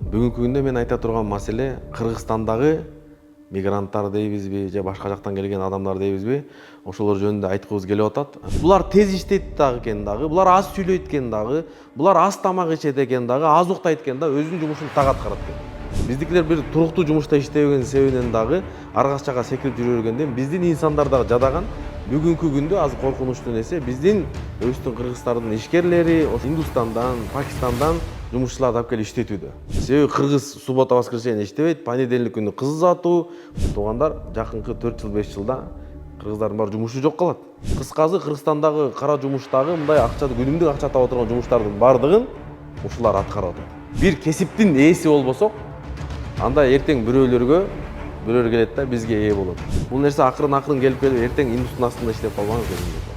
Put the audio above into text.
Бүгүнкү күндө мен айта турган маселе Кыргызстандагы мигранттар дейбизби же башка жактан келген адамдар дейбизби, ошолор жөнүндө айткыбыз келип атат. Булар тез иштейт дагы экен дагы, булар аз сүйлөйт экен дагы, булар аз тамак ичет экен дагы, аз уктайт экен да, өзүнүн жумушун так аткарат экен. Биздикилер бир туруктуу жумушта иштебеген себебинен дагы арга чага секирип жүрө бергенден биздин инсандар дагы жадаган. Бүгүнкү күндө аз коркунучтуу нерсе биздин өзүбүздүн Кыргызстандын ишкерлери Индустандан, Пакистандан жумушчуларды алып келип иштетүүдө. Себеби кыргыз суббота воскресенье иштебейт, понедельник күнү кыз сатуу, туугандар жакынкы 4 жыл 5 жылда кыргыздардын бар жумушу жок калат. Кыскасы Кыргызстандагы кара жумуштагы мындай акча, күнүмдүк акча таба турган жумуштардын бардыгын ушулар аткарып атат. Бир кесиптин ээси болбосок, анда эртең бирөөлөр келет да бизге ээ болот. Бул нерсе акырын келип эртең Индустун астында иштеп калбаңыз.